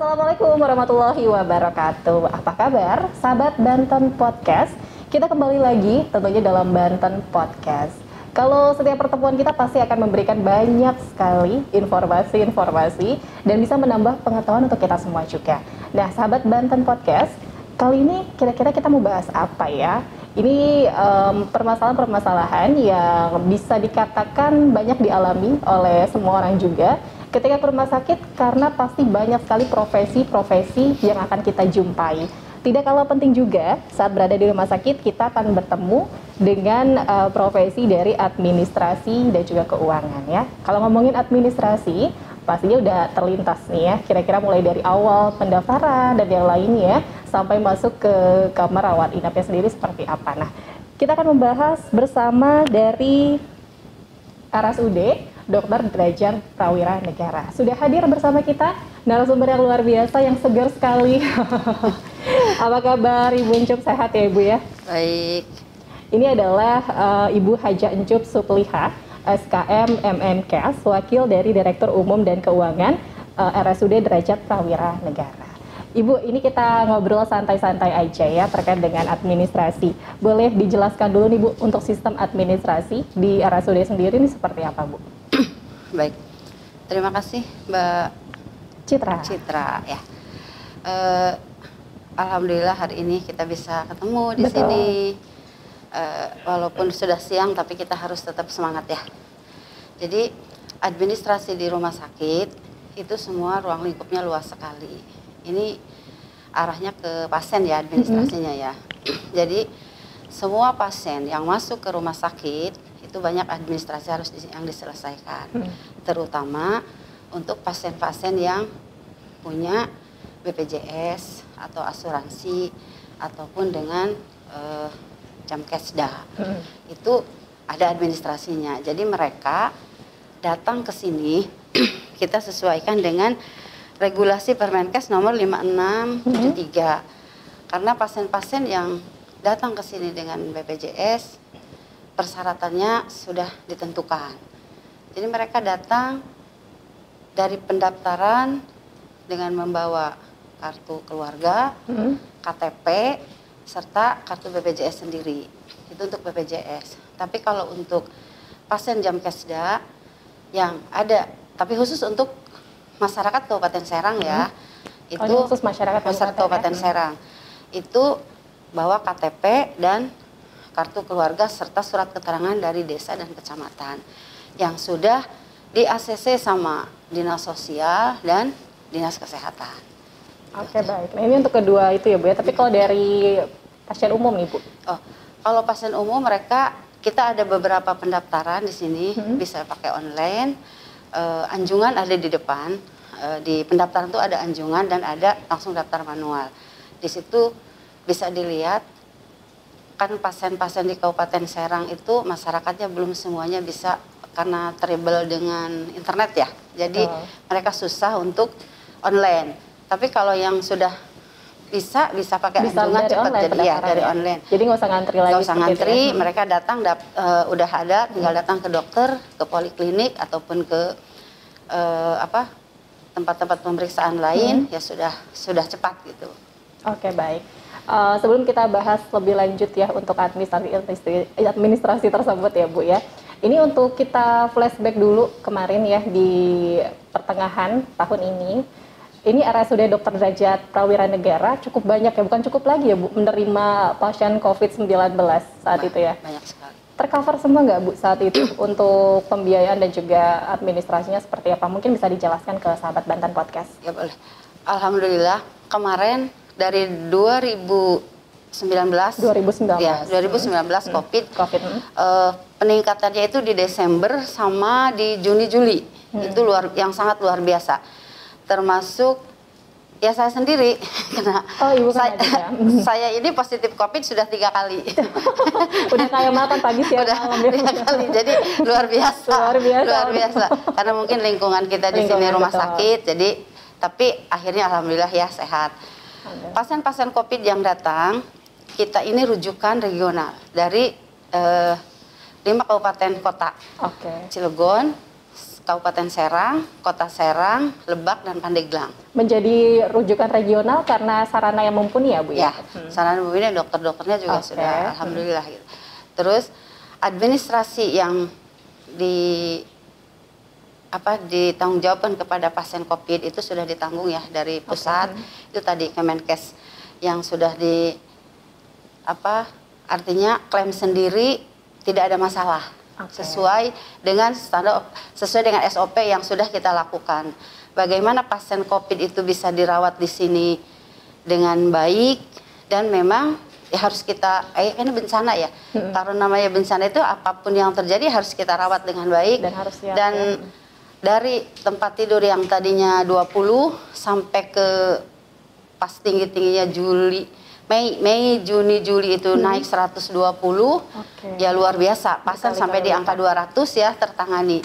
Assalamualaikum warahmatullahi wabarakatuh. Apa kabar, sahabat Banten Podcast? Kita kembali lagi tentunya dalam Banten Podcast. Kalau setiap pertemuan kita pasti akan memberikan banyak sekali informasi-informasi dan bisa menambah pengetahuan untuk kita semua juga. Nah, sahabat Banten Podcast, kali ini kira-kira kita mau bahas apa ya? Ini permasalahan-permasalahan yang bisa dikatakan banyak dialami oleh semua orang juga ketika ke rumah sakit, karena pasti banyak sekali profesi-profesi yang akan kita jumpai. Tidak kalah penting juga saat berada di rumah sakit kita akan bertemu dengan profesi dari administrasi dan juga keuangan ya. Kalau ngomongin administrasi pastinya udah terlintas nih ya, kira-kira mulai dari awal pendaftaran dan yang lainnya sampai masuk ke kamar rawat inapnya sendiri seperti apa. Nah, kita akan membahas bersama dari RSUD Dr. Derajat Prawira Negara. Sudah hadir bersama kita narasumber yang luar biasa, yang segar sekali. Apa kabar Ibu Encup, sehat ya Ibu ya? Baik. Ini adalah Ibu Haja Encup Supliha, SKM MMKes, wakil dari Direktur Umum dan Keuangan RSUD Derajat Prawira Negara. Ibu, ini kita ngobrol santai-santai aja ya terkait dengan administrasi. Boleh dijelaskan dulu nih Bu, untuk sistem administrasi di RSUD sendiri ini seperti apa Bu? Baik, terima kasih Mbak Citra ya. Alhamdulillah hari ini kita bisa ketemu di Betul. sini. Walaupun sudah siang tapi kita harus tetap semangat ya. Jadi administrasi di rumah sakit itu semua ruang lingkupnya luas sekali. Ini arahnya ke pasien ya administrasinya ya. Jadi semua pasien yang masuk ke rumah sakit itu banyak administrasi yang diselesaikan, terutama untuk pasien-pasien yang punya BPJS atau asuransi ataupun dengan Jamkesda. Itu ada administrasinya. Jadi mereka datang ke sini kita sesuaikan dengan regulasi Permenkes nomor 5673. Karena pasien-pasien yang datang ke sini dengan BPJS persyaratannya sudah ditentukan. Jadi mereka datang dari pendaftaran dengan membawa kartu keluarga, KTP, serta kartu BPJS sendiri. Itu untuk BPJS. Tapi kalau untuk pasien Jamkesda yang ada, tapi khusus untuk masyarakat Kabupaten Serang ya, itu khusus masyarakat Kabupaten Serang, itu bawa KTP dan kartu keluarga serta surat keterangan dari desa dan kecamatan yang sudah di ACC sama Dinas Sosial dan Dinas Kesehatan. Oke, baik. Nah, ini untuk kedua itu ya Bu ya. Tapi kalau dari pasien umum nih Bu? Oh, kalau pasien umum kita ada beberapa pendaftaran di sini, bisa pakai online. Anjungan ada di depan. Di pendaftaran itu ada anjungan dan ada langsung daftar manual. Di situ bisa dilihat kan pasien-pasien di Kabupaten Serang itu masyarakatnya belum semuanya bisa karena terhubung dengan internet ya. Jadi mereka susah untuk online. Tapi kalau yang sudah bisa pakai anjungan cepat, jadi ya dari online. Jadi nggak usah ngantri lagi. Nggak usah ngantri, mereka datang udah ada, tinggal datang ke dokter, ke poliklinik ataupun ke tempat-tempat pemeriksaan lain ya sudah cepat gitu. Oke, baik. Sebelum kita bahas lebih lanjut ya untuk administrasi tersebut ya Bu ya. Ini untuk kita flashback dulu kemarin ya di pertengahan tahun ini. Ini RSUD Dr. Derajat Prawira Negara cukup banyak ya, bukan cukup lagi ya Bu, menerima pasien COVID-19 saat itu ya. Banyak sekali. Tercover semua nggak Bu saat itu untuk pembiayaan dan juga administrasinya seperti apa? Mungkin bisa dijelaskan ke sahabat Banten Podcast. Ya boleh. Alhamdulillah kemarin dari 2019 COVID. Peningkatannya itu di Desember sama di Juni-Juli. Itu sangat luar biasa. Termasuk ya saya sendiri karena saya ini positif COVID sudah 3 kali. Udah kayak makan pagi siang malam. 3 kali. Jadi luar biasa. Karena mungkin lingkungan kita di sini rumah sakit, jadi tapi akhirnya alhamdulillah ya sehat. Pasien-pasien COVID yang datang, kita ini rujukan regional dari 5 kabupaten kota. Cilegon, Kabupaten Serang, Kota Serang, Lebak, dan Pandeglang. Menjadi rujukan regional karena sarana yang mumpuni ya Bu ya? Ya, sarana mumpuni, dokter-dokternya juga sudah alhamdulillah gitu. Terus administrasi yang ditanggungjawabkan kepada pasien COVID itu sudah ditanggung ya dari pusat. Itu tadi Kemenkes yang sudah artinya klaim sendiri tidak ada masalah. Sesuai dengan standar, sesuai dengan SOP yang sudah kita lakukan. Bagaimana pasien COVID itu bisa dirawat di sini dengan baik, dan memang ya harus kita, ini bencana ya, karena namanya bencana itu apapun yang terjadi harus kita rawat dengan baik. Dan harus siap, dan dari tempat tidur yang tadinya 20 sampai ke pas tinggi-tingginya Mei, Juni, Juli itu naik 120, ya luar biasa. Pasien sampai di angka 200 ya tertangani.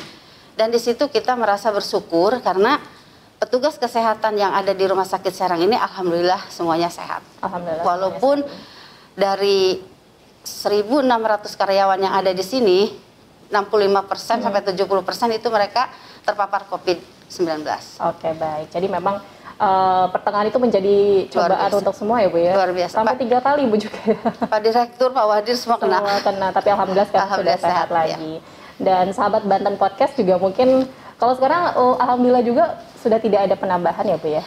Dan di situ kita merasa bersyukur karena petugas kesehatan yang ada di Rumah Sakit Serang ini alhamdulillah semuanya sehat. Alhamdulillah. Walaupun dari 1.600 karyawan yang ada di sini, 65% sampai 70% itu mereka terpapar COVID-19. Oke, baik. Jadi memang pertengahan itu menjadi cobaan untuk semua ya Bu ya? Luar biasa. Sampai 3 kali Bu juga. Pak Direktur, Pak Wadir semua kena. Semua kena, tapi alhamdulillah sekarang sudah sehat lagi. Dan sahabat Banten Podcast juga mungkin, kalau sekarang alhamdulillah juga sudah tidak ada penambahan ya Bu ya?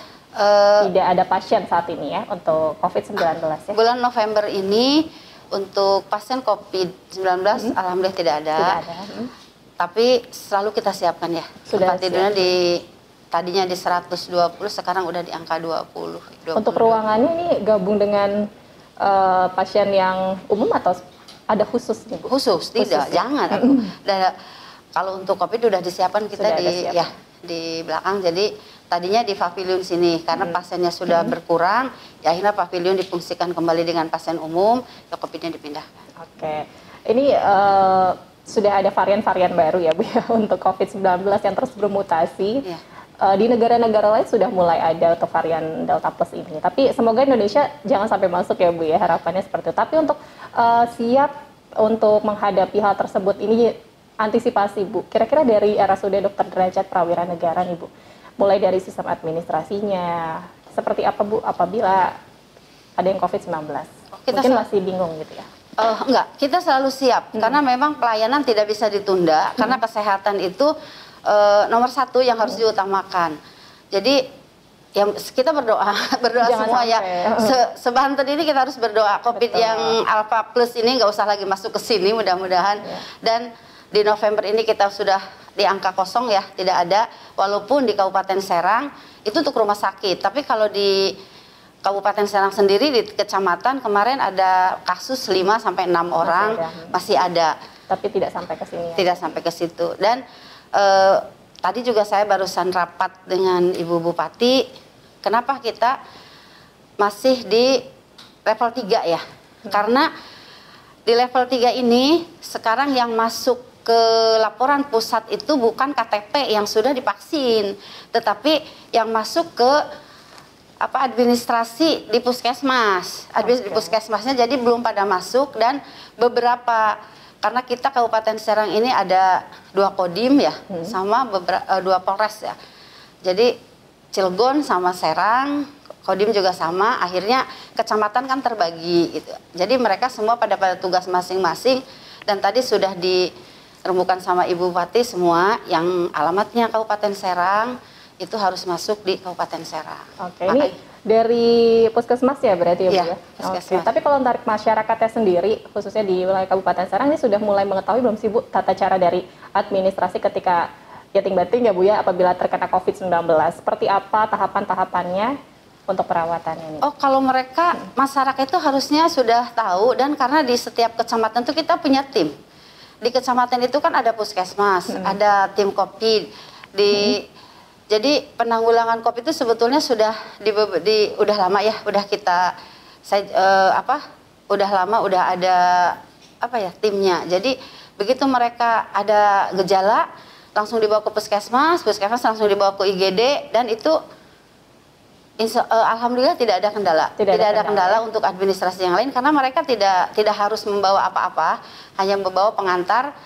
Tidak ada pasien saat ini ya untuk COVID-19 ya? Bulan November ini untuk pasien COVID-19 alhamdulillah tidak ada. Tidak ada. Tapi selalu kita siapkan ya. Sudah tempat tidurnya tadinya di 120, sekarang udah di angka 20. Untuk ruangannya ini gabung dengan pasien yang umum atau ada khusus nih Bu? Khusus, tidak, jangan. Dan kalau untuk COVID udah disiapkan kita di belakang. Jadi tadinya di pavilion sini karena pasiennya sudah berkurang, ya akhirnya pavilion difungsikan kembali dengan pasien umum, ya COVID-nya dipindahkan. Oke, ini sudah ada varian-varian baru ya Bu ya untuk COVID-19 yang terus bermutasi. Di negara-negara lain sudah mulai ada untuk varian Delta Plus ini. Tapi semoga Indonesia jangan sampai masuk ya Bu ya, harapannya seperti itu. Tapi untuk siap untuk menghadapi hal tersebut ini antisipasi Bu. Kira-kira dari RSUD Dr. Derajat Prawira Negara nih Bu, mulai dari sistem administrasinya, seperti apa Bu apabila ada yang COVID-19? Mungkin masih bingung gitu ya. Enggak, kita selalu siap karena memang pelayanan tidak bisa ditunda karena kesehatan itu nomor 1 yang harus diutamakan. Jadi yang kita berdoa semua sampai. Ya. Sebanten ini kita harus berdoa COVID yang Alpha Plus ini nggak usah lagi masuk ke sini mudah-mudahan. Dan di November ini kita sudah di angka kosong ya, tidak ada. Walaupun di Kabupaten Serang itu untuk rumah sakit, tapi kalau di Kabupaten Serang sendiri di kecamatan kemarin ada kasus 5 sampai 6 orang masih ada. Tapi tidak sampai ke sini. Tidak sampai ke situ. Dan tadi juga saya barusan rapat dengan Ibu Bupati, kenapa kita masih di level 3 ya? Karena di level 3 ini sekarang yang masuk ke laporan pusat itu bukan KTP yang sudah divaksin, tetapi yang masuk ke administrasi di puskesmas. Di puskesmasnya jadi belum pada masuk, dan beberapa karena kita Kabupaten Serang ini ada 2 kodim ya, sama 2 polres ya. Jadi Cilegon sama Serang, kodim juga sama, akhirnya kecamatan kan terbagi gitu. Jadi mereka semua pada tugas masing-masing, dan tadi sudah dirembukan sama Ibu Bupati semua yang alamatnya Kabupaten Serang itu harus masuk di Kabupaten Serang. Oke, ini dari puskesmas ya berarti ya Bu ya? Puskesmas. Tapi kalau untuk masyarakatnya sendiri, khususnya di wilayah Kabupaten Serang ini sudah mulai mengetahui belum sih Bu tata cara dari administrasi ketika yating-bating ya Bu ya apabila terkena COVID-19? Seperti apa tahapan-tahapannya untuk perawatannya ini? Oh, kalau mereka masyarakat itu harusnya sudah tahu, dan karena di setiap kecamatan itu kita punya tim. Di kecamatan itu kan ada puskesmas, ada tim COVID. Jadi penanggulangan COVID itu sebetulnya sudah udah lama ya, udah udah ada timnya. Jadi begitu mereka ada gejala langsung dibawa ke puskesmas langsung dibawa ke IGD, dan itu alhamdulillah tidak ada kendala. Tidak ada kendala untuk administrasi yang lain karena mereka tidak harus membawa apa-apa, hanya membawa pengantar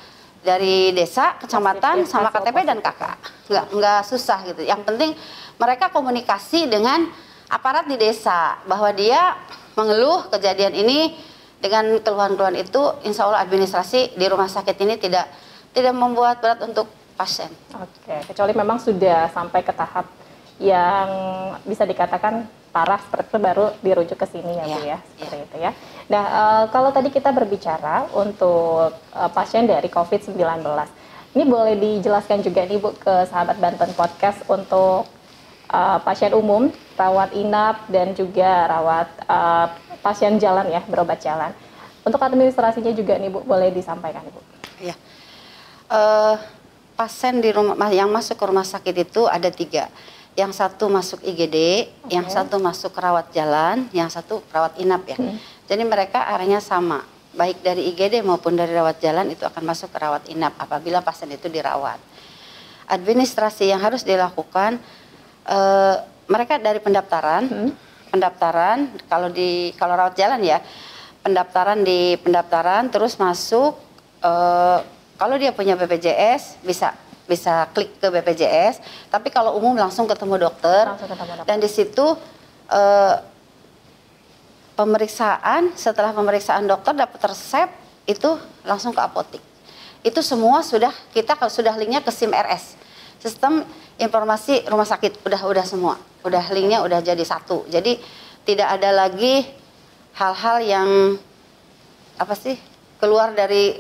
dari desa, kecamatan, Positif, sama hasil KTP dan positif. KK. Nggak susah gitu. Yang penting mereka komunikasi dengan aparat di desa bahwa dia mengeluh kejadian ini. Dengan keluhan-keluhan itu, insya Allah administrasi di rumah sakit ini tidak membuat berat untuk pasien. Oke, kecuali memang sudah sampai ke tahap yang bisa dikatakan parah seperti itu baru dirujuk ke sini ya Bu ya, seperti itu ya. Nah, kalau tadi kita berbicara untuk pasien dari COVID-19, ini boleh dijelaskan juga nih Bu ke sahabat Banten Podcast untuk pasien umum, rawat inap dan juga rawat pasien jalan ya, berobat jalan. Untuk administrasinya juga nih Bu, boleh disampaikan Bu. Iya. Pasien di rumah yang masuk ke rumah sakit itu ada 3. Yang satu masuk IGD, yang satu masuk rawat jalan, yang satu rawat inap ya. Jadi mereka arahnya sama, baik dari IGD maupun dari rawat jalan itu akan masuk ke rawat inap apabila pasien itu dirawat. Administrasi yang harus dilakukan, mereka dari pendaftaran, kalau rawat jalan ya, pendaftaran terus masuk. Kalau dia punya BPJS bisa klik ke BPJS, tapi kalau umum langsung ketemu dokter. Dan di situ setelah pemeriksaan dokter dapat resep itu langsung ke apotik. Itu semua kita sudah linknya ke SIM RS, sistem informasi rumah sakit, udah semua, udah linknya udah jadi satu. Jadi tidak ada lagi hal-hal yang keluar dari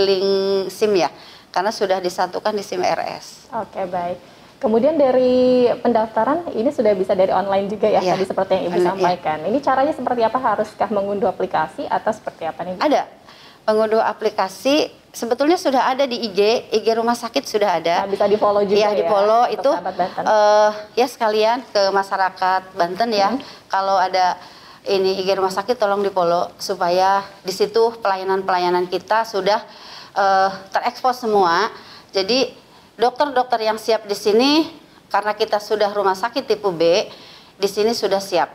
link SIM ya, karena sudah disatukan di SIM RS. Oke, baik. Kemudian dari pendaftaran ini sudah bisa dari online juga ya, tadi seperti yang Ibu sampaikan. Ini caranya seperti apa? Haruskah mengunduh aplikasi atau seperti apa nih? Ada mengunduh aplikasi, sebetulnya sudah ada di IG rumah sakit sudah ada. Nah, bisa di follow juga ya. Di follow itu ya sekalian ke masyarakat Banten ya. Kalau ada ini IG rumah sakit tolong di-follow supaya di situ pelayanan kita sudah terekspos semua. Jadi dokter-dokter yang siap di sini karena kita sudah rumah sakit tipe B, di sini sudah siap.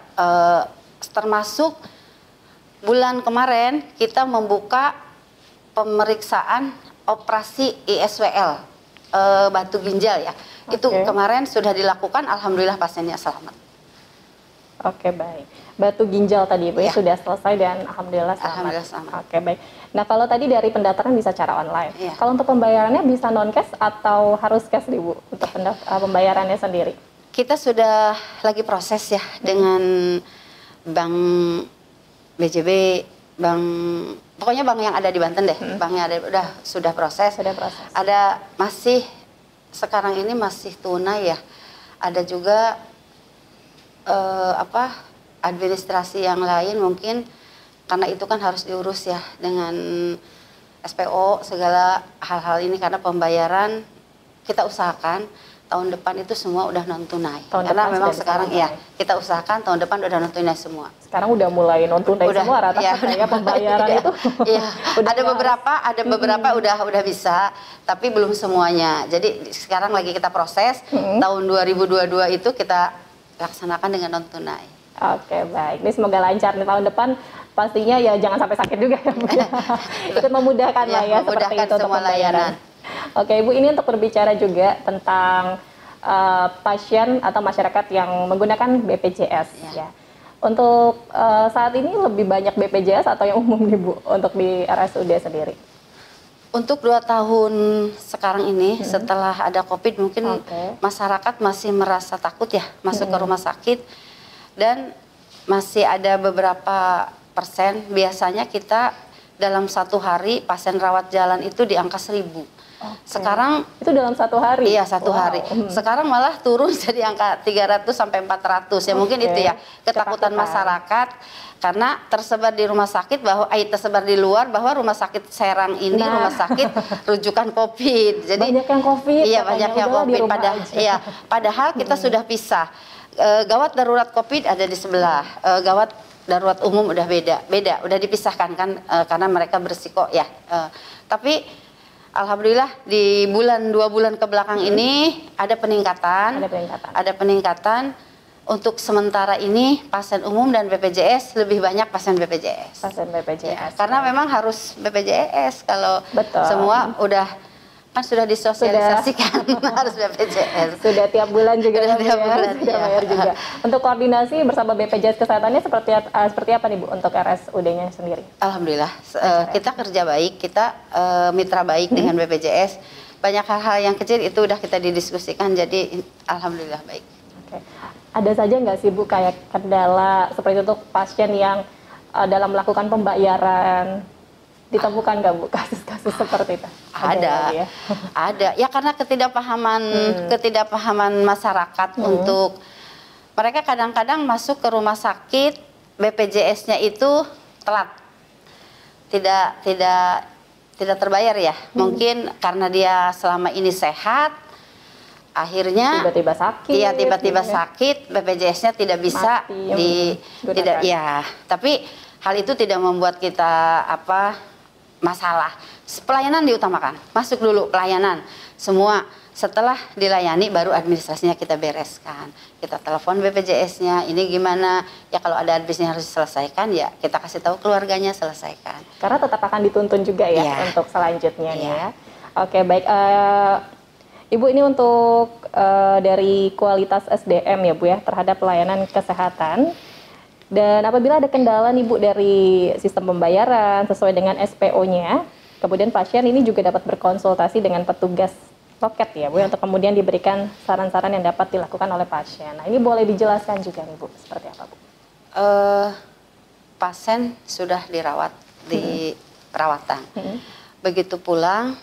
Termasuk bulan kemarin kita membuka pemeriksaan operasi ISWL batu ginjal ya. Itu kemarin sudah dilakukan, alhamdulillah pasiennya selamat. Oke, baik. Batu ginjal tadi Bu sudah selesai dan alhamdulillah selamat. Oke, baik. Nah, kalau tadi dari pendaftaran bisa cara online. Kalau untuk pembayarannya bisa non cash atau harus cash nih Bu untuk pembayarannya sendiri? Kita sudah lagi proses ya dengan bank BJB, pokoknya bank yang ada di Banten deh. Bank yang ada sudah proses. Ada sekarang ini masih tunai ya. Ada juga administrasi yang lain mungkin karena itu kan harus diurus ya dengan SPO segala hal-hal ini, karena pembayaran kita usahakan tahun depan itu semua udah non tunai. Karena memang sekarang ya kita usahakan tahun depan udah non tunai semua. Sekarang udah mulai non tunai semua rata-rata pembayaran itu. Iya. Ada beberapa udah bisa, tapi belum semuanya. Jadi sekarang lagi kita proses tahun 2022 itu kita laksanakan dengan non tunai. Oke, baik. Ini semoga lancar nih tahun depan. Pastinya ya jangan sampai sakit juga ya Bu. Ikut memudahkan lah ya seperti itu untuk pembayaran. Oke Ibu, ini untuk berbicara juga tentang pasien atau masyarakat yang menggunakan BPJS ya. Untuk saat ini lebih banyak BPJS atau yang umum nih Bu untuk di RSUD sendiri? Untuk 2 tahun sekarang ini setelah ada COVID mungkin masyarakat masih merasa takut ya masuk ke rumah sakit, dan masih ada beberapa persen. Biasanya kita dalam 1 hari pasien rawat jalan itu di angka 1000. Sekarang itu dalam 1 hari? Iya, 1 hari. Sekarang malah turun jadi angka 300 sampai 400 ya. Mungkin itu ya ketakutan masyarakat karena tersebar di rumah sakit tersebar di luar bahwa rumah sakit Serang ini rumah sakit rujukan COVID. Jadi banyak yang COVID. Iya, banyak yang COVID. Padahal kita sudah pisah. Gawat darurat COVID ada di sebelah. Gawat darurat umum udah beda, udah dipisahkan kan karena mereka berisiko ya. Tapi alhamdulillah di 2 bulan ke belakang ini ada peningkatan. untuk sementara ini pasien umum dan BPJS lebih banyak pasien BPJS. Pasien BPJS. Karena memang harus BPJS kalau Betul. semua udah kan sudah disosialisasikan harus BPJS. Sudah tiap bulan juga Sudah tiap bulan, sudah bayar juga. Untuk koordinasi bersama BPJS Kesehatannya seperti apa nih Bu untuk RSUD-nya sendiri? Alhamdulillah kita kerja baik, kita mitra baik dengan BPJS. Banyak hal-hal yang kecil itu udah kita didiskusikan, jadi alhamdulillah baik. Oke. Ada saja nggak sih Bu kayak kendala seperti itu untuk pasien yang dalam melakukan pembayaran? Ditemukan nggak Bu kasus-kasus seperti itu? Ada ya karena ketidakpahaman masyarakat untuk mereka kadang-kadang masuk ke rumah sakit BPJS-nya itu telat, tidak terbayar ya. Mungkin karena dia selama ini sehat, akhirnya tiba-tiba sakit. Iya tiba-tiba sakit, BPJS-nya tidak bisa tapi hal itu tidak membuat kita masalah. Pelayanan diutamakan, masuk dulu pelayanan semua, setelah dilayani baru administrasinya kita bereskan, kita telepon BPJS-nya ini gimana ya, kalau ada administrasinya harus diselesaikan ya kita kasih tahu keluarganya selesaikan, karena tetap akan dituntun juga ya untuk selanjutnya ya. Oke baik, Ibu ini untuk dari kualitas SDM ya Bu ya terhadap pelayanan kesehatan. Dan apabila ada kendala nih Bu dari sistem pembayaran sesuai dengan SPO-nya, kemudian pasien ini juga dapat berkonsultasi dengan petugas loket ya Bu, untuk kemudian diberikan saran-saran yang dapat dilakukan oleh pasien. Nah ini boleh dijelaskan juga nih Bu, seperti apa Bu? Pasien sudah dirawat di perawatan, begitu pulang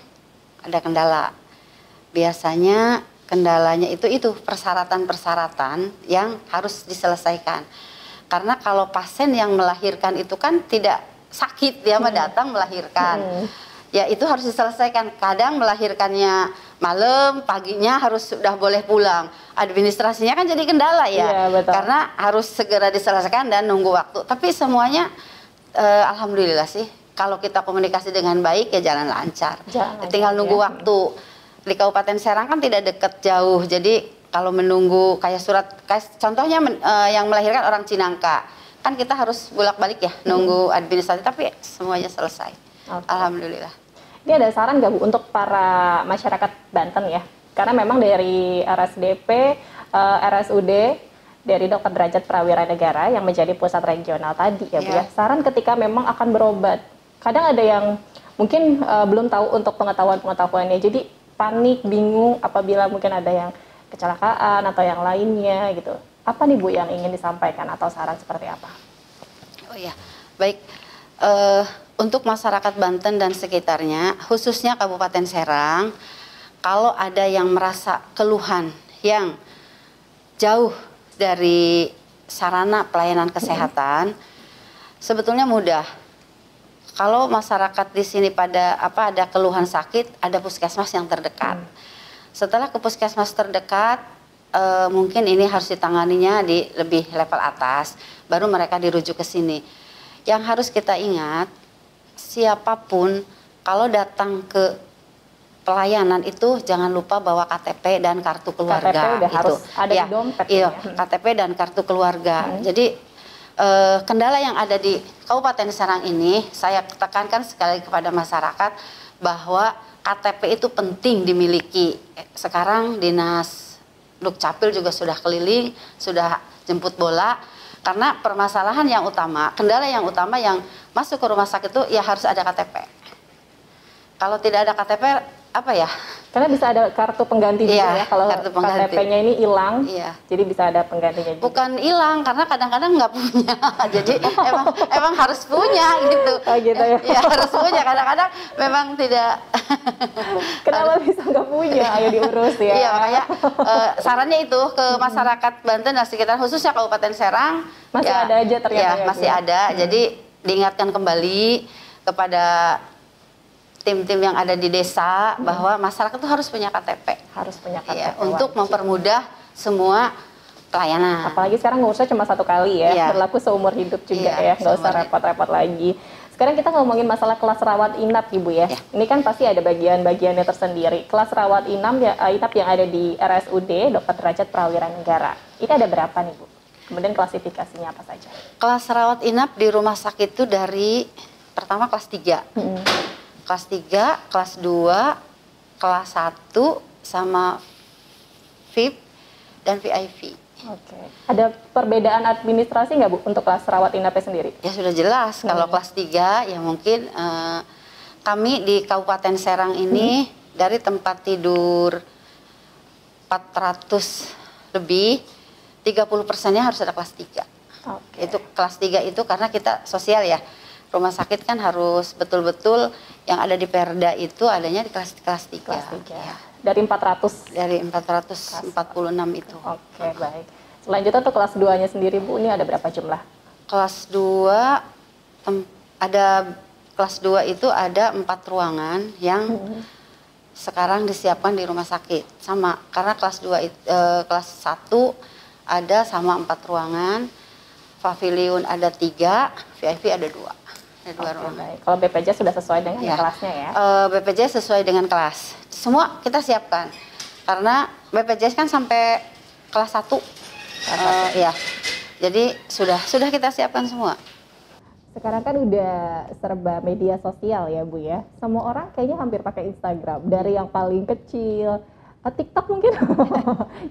ada kendala. Biasanya kendalanya itu persyaratan-persyaratan yang harus diselesaikan. Karena kalau pasien yang melahirkan itu kan tidak sakit, dia datang melahirkan. Ya itu harus diselesaikan. Kadang melahirkannya malam, paginya harus sudah boleh pulang. Administrasinya kan jadi kendala ya. Karena harus segera diselesaikan dan nunggu waktu. Tapi semuanya alhamdulillah sih. Kalau kita komunikasi dengan baik ya jalan lancar. Tinggal nunggu waktu. Di Kabupaten Serang kan tidak dekat jauh. Jadi kalau menunggu kayak contohnya yang melahirkan orang Cinangka, kan kita harus bolak-balik ya nunggu administrasi, tapi semuanya selesai. Alhamdulillah. Ini ada saran nggak Bu untuk para masyarakat Banten ya? Karena memang dari RSDP, RSUD, dari Dr. Derajat Prawira Negara yang menjadi pusat regional tadi ya Bu ya. Saran ketika memang akan berobat, kadang ada yang mungkin belum tahu untuk pengetahuannya, jadi panik, bingung apabila mungkin ada yang kecelakaan atau yang lainnya gitu. Apa nih Bu yang ingin disampaikan atau saran seperti apa? Oh ya, baik. Untuk masyarakat Banten dan sekitarnya, khususnya Kabupaten Serang, kalau ada yang merasa keluhan yang jauh dari sarana pelayanan kesehatan, sebetulnya mudah. Kalau masyarakat di sini ada keluhan sakit, ada puskesmas yang terdekat. Setelah ke puskesmas terdekat, mungkin ini harus ditanganinya di lebih level atas, baru mereka dirujuk ke sini. Yang harus kita ingat, siapapun kalau datang ke pelayanan itu jangan lupa bawa KTP dan kartu keluarga. KTP udah harus ada di dompet. Iya, KTP dan kartu keluarga. Jadi kendala yang ada di Kabupaten Serang ini, saya tekankan sekali kepada masyarakat bahwa KTP itu penting dimiliki. Sekarang Dinas Dukcapil juga sudah keliling, sudah jemput bola. Karena permasalahan yang utama, kendala yang utama yang masuk ke rumah sakit itu ya harus ada KTP. Kalau tidak ada KTP, apa ya? Karena bisa ada kartu pengganti juga ya, kalau KTP-nya ini hilang, jadi bisa ada penggantinya juga. Bukan hilang, karena kadang-kadang nggak punya, jadi emang harus punya gitu. Oh gitu ya? Ya harus punya, kadang-kadang memang tidak. Kenapa bisa nggak punya? Ayo diurus ya. Iya, makanya sarannya itu ke masyarakat Banten dan sekitar, khususnya Kabupaten Serang. Masih ada aja ternyata ya? Masih ada, jadi diingatkan kembali kepada tim-tim yang ada di desa bahwa masyarakat itu harus punya KTP. Harus punya KTP. Untuk mempermudah semua pelayanan. Apalagi sekarang ngurusnya cuma 1 kali ya, berlaku seumur hidup juga ya, nggak usah repot-repot lagi. Sekarang kita ngomongin masalah kelas rawat inap Ibu ya. Ini kan pasti ada bagian-bagiannya tersendiri. Kelas rawat inap yang ada di RSUD Dr. Derajat Prawira Negara. Ini ada berapa nih Bu? Kemudian klasifikasinya apa saja? Kelas rawat inap di rumah sakit itu dari pertama kelas 3. Kelas 3, kelas 2, kelas 1 sama VIP dan VIP. Oke. Ada perbedaan administrasi nggak Bu untuk kelas rawat inapnya sendiri? Ya sudah jelas, kalau kelas 3 ya mungkin kami di Kabupaten Serang ini dari tempat tidur 400 lebih, 30%-nya harus ada kelas 3. Oke. Itu kelas 3 itu karena kita sosial ya. Rumah sakit kan harus betul-betul yang ada di Perda itu adanya di kelas 3. Kelas 3. Ya. Dari 400? Dari 446 itu. Oke, baik. Selanjutnya untuk kelas 2-nya sendiri Bu, ini ada berapa jumlah? Kelas 2 ada kelas 2 itu ada 4 ruangan yang sekarang disiapkan di rumah sakit. Sama karena kelas 2 kelas 1 ada sama 4 ruangan. Pavilion ada 3, VIP ada 2. Ada 2 ruangan. Baik. Kalau BPJS sudah sesuai dengan kelasnya ya? BPJS sesuai dengan kelas. Semua kita siapkan. Karena BPJS kan sampai kelas 1. Ya. Jadi sudah kita siapkan semua. Sekarang kan udah serba media sosial ya Bu ya. Semua orang kayaknya hampir pakai Instagram. Dari yang paling kecil, TikTok mungkin.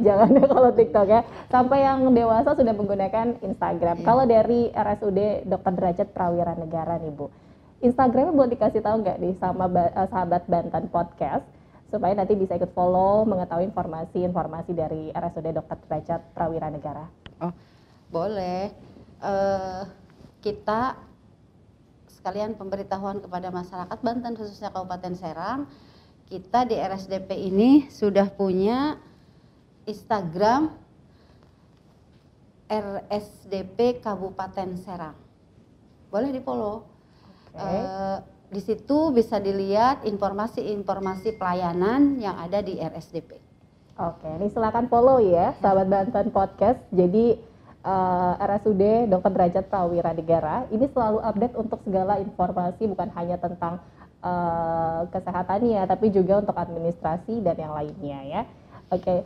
Jangan deh kalau TikTok ya. Sampai yang dewasa sudah menggunakan Instagram. Kalau dari RSUD Dr. Derajat Prawira Negara nih Bu. Instagramnya boleh dikasih tahu nggak nih sama sahabat Banten Podcast. Supaya nanti bisa ikut follow, mengetahui informasi-informasi dari RSUD Dr. Derajat Prawira Negara. Oh, boleh. Kita sekalian pemberitahuan kepada masyarakat Banten khususnya Kabupaten Serang, kita di RSDP ini sudah punya Instagram RSDP Kabupaten Serang. Boleh di-follow. Di situ bisa dilihat informasi-informasi pelayanan yang ada di RSDP. Oke, ini silakan follow ya, sahabat Banten Podcast. Jadi RSUD Dr. Derajat Prawira Negara ini selalu update untuk segala informasi, bukan hanya tentang kesehatannya, tapi juga untuk administrasi dan yang lainnya ya. Oke,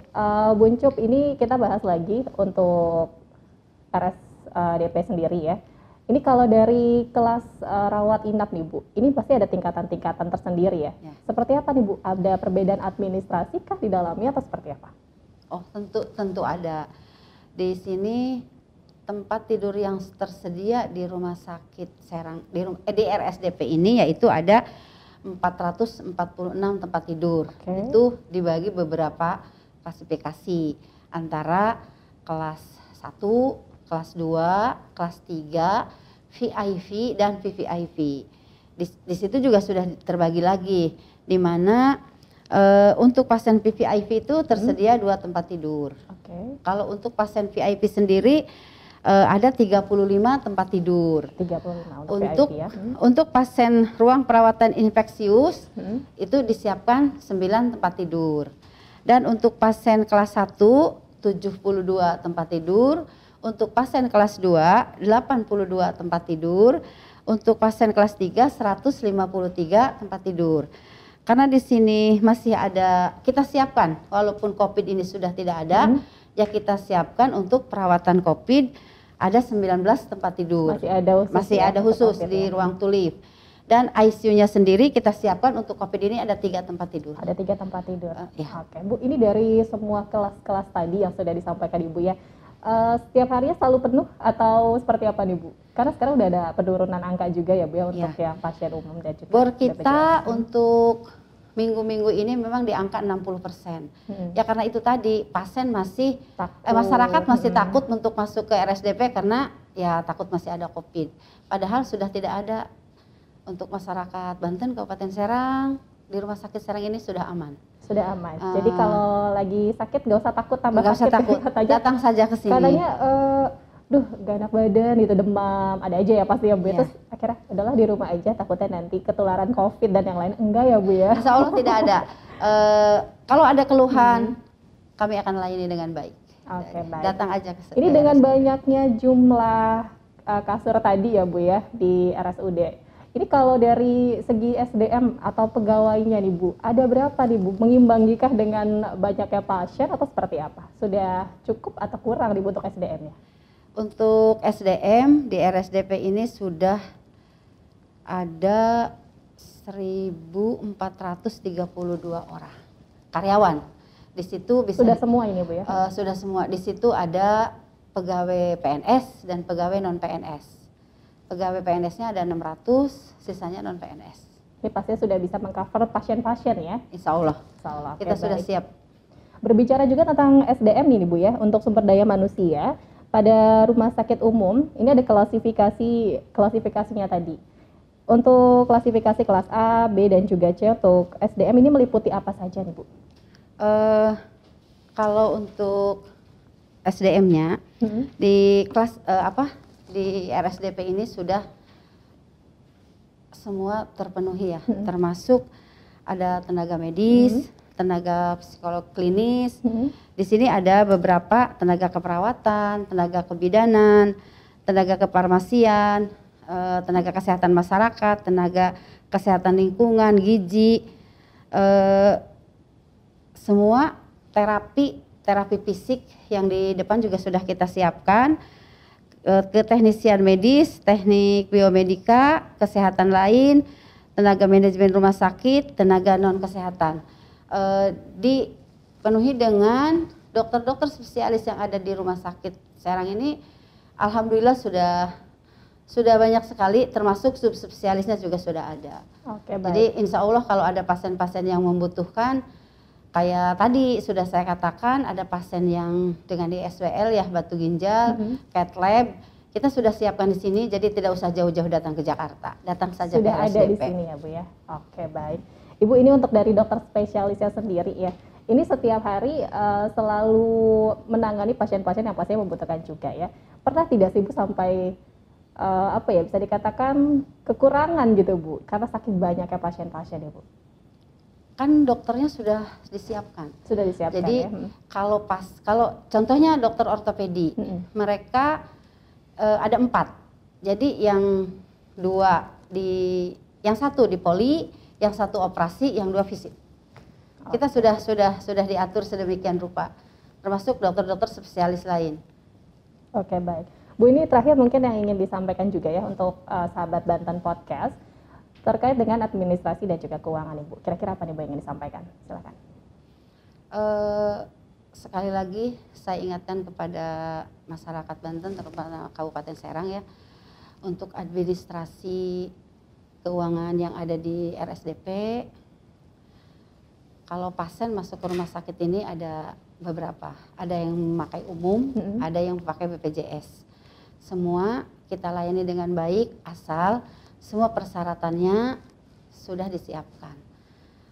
Bu Ncup, ini kita bahas lagi untuk RSDP sendiri ya. Ini kalau dari kelas rawat inap nih Bu, ini pasti ada tingkatan-tingkatan tersendiri ya. Seperti apa nih Bu? Ada perbedaan administrasi kah di dalamnya atau seperti apa? Oh, tentu ada. Di sini tempat tidur yang tersedia di rumah sakit Serang di RSDP ini yaitu ada 446 tempat tidur. Itu dibagi beberapa klasifikasi antara kelas 1, kelas 2, kelas 3, VIP dan VVIP. Di situ juga sudah terbagi lagi di mana untuk pasien VVIP itu tersedia 2 tempat tidur. Kalau untuk pasien VIP sendiri ada 35 tempat tidur. 35 untuk VIP ya. Untuk pasien ruang perawatan infeksius itu disiapkan 9 tempat tidur. Dan untuk pasien kelas 1 72 tempat tidur. Untuk pasien kelas 2, 82 tempat tidur. Untuk pasien kelas 3, 153 tempat tidur. Karena di sini masih ada, kita siapkan, walaupun COVID ini sudah tidak ada, ya kita siapkan untuk perawatan COVID, ada 19 tempat tidur. Masih ada khusus di ruang tulip. Dan ICU-nya sendiri kita siapkan untuk COVID ini ada 3 tempat tidur. Ada 3 tempat tidur. Ya. Oke, Bu, ini dari semua kelas-kelas tadi yang sudah disampaikan Ibu ya. Setiap harinya selalu penuh atau seperti apa nih Bu? Karena sekarang udah ada penurunan angka juga ya Bu ya untuk yang pasien umum dan juga bor kita untuk minggu-minggu ini memang di angka 60%. Ya karena itu tadi pasien masih masyarakat masih takut untuk masuk ke RSDP karena ya takut masih ada COVID. Padahal sudah tidak ada. Untuk masyarakat Banten Kabupaten Serang di rumah sakit Serang ini sudah aman. Sudah aman. Jadi kalau lagi sakit gak usah takut tambah gak sakit. Usah takut. Datang saja ke sini. Katanya gak enak badan gitu, demam, ada aja ya pasti ya Bu. Terus akhirnya udahlah di rumah aja, takutnya nanti ketularan COVID dan yang lain. Enggak ya Bu ya? Insya Allah tidak ada. Kalau ada keluhan kami akan layani dengan baik. Oke, baik. Datang aja ke sini. Ini dengan banyaknya jumlah kasur tadi ya Bu ya di RSUD. Ini kalau dari segi SDM atau pegawainya nih Bu, ada berapa nih Bu? Mengimbangikah dengan banyaknya pasien atau seperti apa? Sudah cukup atau kurang nih Bu untuk SDM-nya? Untuk SDM di RSDP ini sudah ada 1.432 orang karyawan. Di situ bisa Sudah semua ini Bu ya? Sudah semua. Di situ ada pegawai PNS dan pegawai non PNS. Pegawai PNS-nya ada 600, sisanya non PNS. Ini pastinya sudah bisa mengcover pasien-pasien ya? Insya Allah. Kita sudah siap. Berbicara juga tentang SDM ini Bu ya, untuk sumber daya manusia pada rumah sakit umum ini ada klasifikasinya tadi. Untuk klasifikasi kelas A, B dan juga C untuk SDM ini meliputi apa saja nih Bu? Kalau untuk SDM-nya di kelas di RSDP ini sudah semua terpenuhi ya, termasuk ada tenaga medis, tenaga psikolog klinis. Di sini ada beberapa tenaga keperawatan, tenaga kebidanan, tenaga kefarmasian, tenaga kesehatan masyarakat, tenaga kesehatan lingkungan, gizi, semua terapi fisik yang di depan juga sudah kita siapkan. Keteknisian medis, teknik biomedika, kesehatan lain, tenaga manajemen rumah sakit, tenaga non kesehatan. Dipenuhi dengan dokter-dokter spesialis yang ada di rumah sakit Serang ini, alhamdulillah sudah banyak sekali, termasuk subspesialisnya juga sudah ada. Oke, baik. Jadi insya Allah kalau ada pasien-pasien yang membutuhkan, kayak tadi sudah saya katakan ada pasien yang dengan di SWL ya, batu ginjal, cath lab, kita sudah siapkan di sini, jadi tidak usah jauh-jauh datang ke Jakarta, datang saja sudah ke RSDP. Ada di sini ya Bu ya. Oke, baik. Ibu, ini untuk dari dokter spesialisnya sendiri ya, ini setiap hari selalu menangani pasien-pasien yang pastinya membutuhkan juga ya. Pernah tidak sih Bu sampai bisa dikatakan kekurangan gitu Bu, karena saking banyaknya pasien-pasien ya Bu? Kan dokternya sudah disiapkan. Sudah disiapkan. Jadi ya. kalau contohnya dokter ortopedi, mereka ada 4. Jadi yang 2 yang 1 di poli, yang 1 operasi, yang 2 fisik. Kita sudah diatur sedemikian rupa, termasuk dokter-dokter spesialis lain. Oke, baik. Bu, ini terakhir mungkin yang ingin disampaikan juga ya untuk sahabat Banten Podcast terkait dengan administrasi dan juga keuangan Ibu. Kira-kira apa nih Bu yang ingin disampaikan? Silakan. Sekali lagi saya ingatkan kepada masyarakat Banten, terutama Kabupaten Serang ya, untuk administrasi keuangan yang ada di RSDP. Kalau pasien masuk ke rumah sakit ini ada beberapa, ada yang memakai umum, ada yang pakai BPJS. Semua kita layani dengan baik asal semua persyaratannya sudah disiapkan.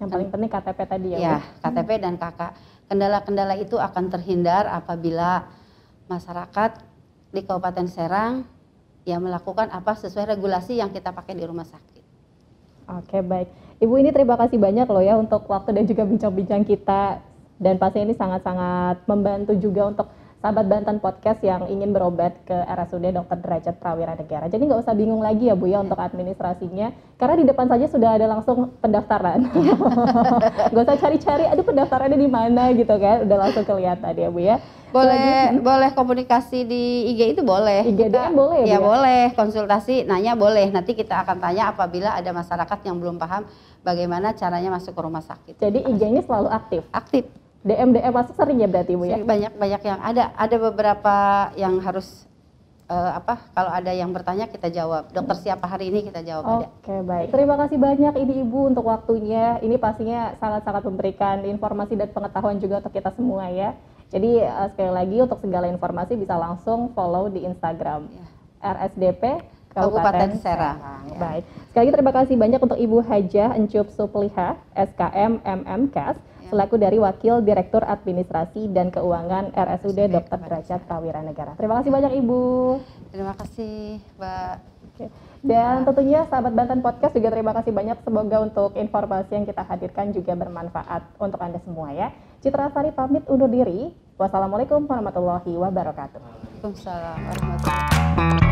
Yang paling penting KTP tadi ya? Ya, KTP dan KK. Kendala-kendala itu akan terhindar apabila masyarakat di Kabupaten Serang ya melakukan apa sesuai regulasi yang kita pakai di rumah sakit. Oke, baik. Ibu, ini terima kasih banyak loh ya untuk waktu dan juga bincang-bincang kita. Dan pastinya ini sangat-sangat membantu juga untuk sahabat Banten Podcast yang ingin berobat ke RSUD Dr. Derajat Prawira Negara. Jadi nggak usah bingung lagi ya Bu ya untuk administrasinya, karena di depan saja sudah ada langsung pendaftaran. Nggak usah cari-cari, aduh pendaftarannya di mana gitu kan, udah langsung kelihatan ya Bu ya. Boleh komunikasi di IG itu boleh. IGDM boleh ya? Ya boleh, konsultasi, nanya boleh. Nanti kita akan tanya apabila ada masyarakat yang belum paham bagaimana caranya masuk ke rumah sakit. Jadi IG-nya selalu aktif? Aktif. DM masuk sering ya berarti Bu ya? Banyak yang ada beberapa yang harus kalau ada yang bertanya kita jawab. Dokter siapa hari ini kita jawab. Oke, baik. Terima kasih banyak ini Ibu untuk waktunya. Ini pastinya sangat-sangat memberikan informasi dan pengetahuan juga untuk kita semua ya. Jadi sekali lagi untuk segala informasi bisa langsung follow di Instagram RSDP Kabupaten Serang. Ya. Baik. Sekali lagi terima kasih banyak untuk Ibu Hajah Encup Supliha, SKM MMKes, selaku dari Wakil Direktur Administrasi dan Keuangan RSUD Dr. Derajat Prawira Negara. Terima kasih banyak Ibu. Terima kasih Mbak. Oke. Dan tentunya sahabat Banten Podcast juga terima kasih banyak. Semoga untuk informasi yang kita hadirkan juga bermanfaat untuk Anda semua ya. Citra Sari pamit undur diri. Wassalamualaikum warahmatullahi wabarakatuh. Waalaikumsalam warahmatullahi wabarakatuh.